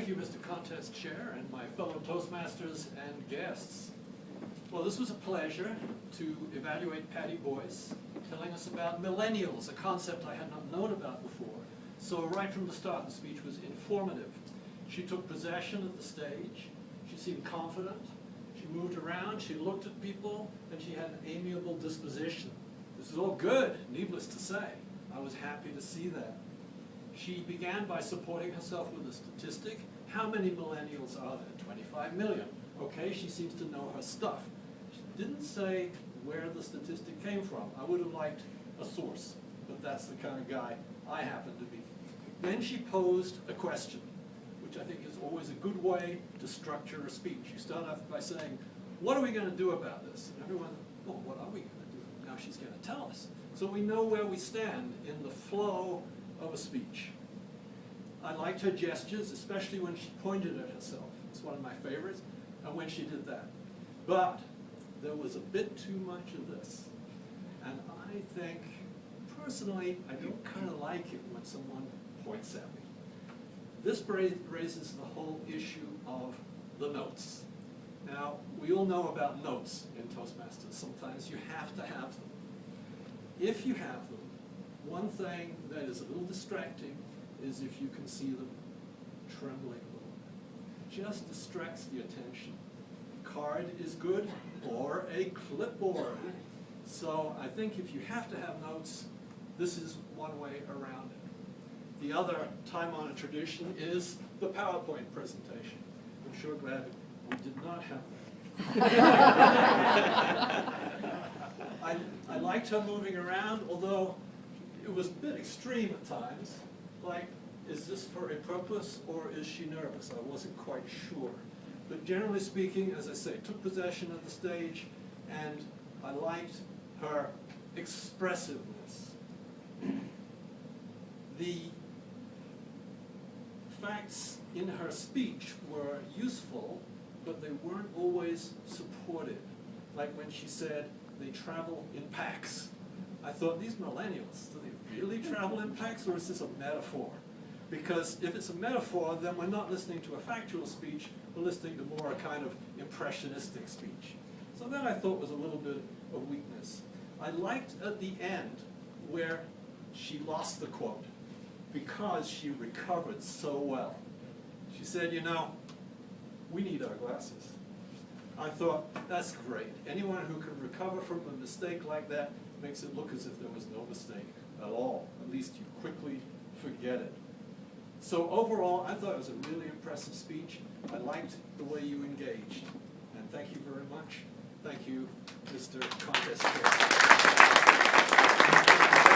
thank you, Mr. Contest Chair, and my fellow Toastmasters and guests. Well, this was a pleasure to evaluate Patty Boyce, telling us about millennials, a concept I had not known about before. So right from the start, the speech was informative. She took possession of the stage. She seemed confident. She moved around. She looked at people, and she had an amiable disposition. This is all good, needless to say. I was happy to see that. She began by supporting herself with a statistic. How many millennials are there? 25 million. Okay, she seems to know her stuff. She didn't say where the statistic came from. I would have liked a source, but that's the kind of guy I happen to be. Then she posed a question, which I think is always a good way to structure a speech. You start off by saying, what are we going to do about this? And everyone, well, what are we going to do? Now she's going to tell us. So we know where we stand in the flow of a speech. I liked her gestures, especially when she pointed at herself. It's one of my favorites, and when she did that. But there was a bit too much of this. And I think, personally, I don't kind of like it when someone points at me. This raises the whole issue of the notes. Now, we all know about notes in Toastmasters. Sometimes you have to have them. If you have them, one thing that is a little distracting is if you can see them trembling a little bit. Just distracts the attention. A card is good, or a clipboard. So I think if you have to have notes, this is one way around it. The other time-honored tradition is the PowerPoint presentation. I'm sure glad we did not have that. I liked her moving around, although it was a bit extreme at times. Like, is this for a purpose or is she nervous? I wasn't quite sure. But generally speaking, as I say, took possession of the stage, and I liked her expressiveness. The facts in her speech were useful, but they weren't always supported. Like when she said, they travel in packs. I thought, these millennials, do they really travel in packs, or is this a metaphor? Because if it's a metaphor, then we're not listening to a factual speech, we're listening to more a kind of impressionistic speech. So that I thought was a little bit of weakness. I liked at the end where she lost the quote because she recovered so well. She said, you know, we need our glasses. I thought, that's great. Anyone who can recover from a mistake like that makes it look as if there was no mistake at all. At least you quickly forget it. So overall, I thought it was a really impressive speech. I liked the way you engaged. And thank you very much. Thank you, Mr. Contest Chair.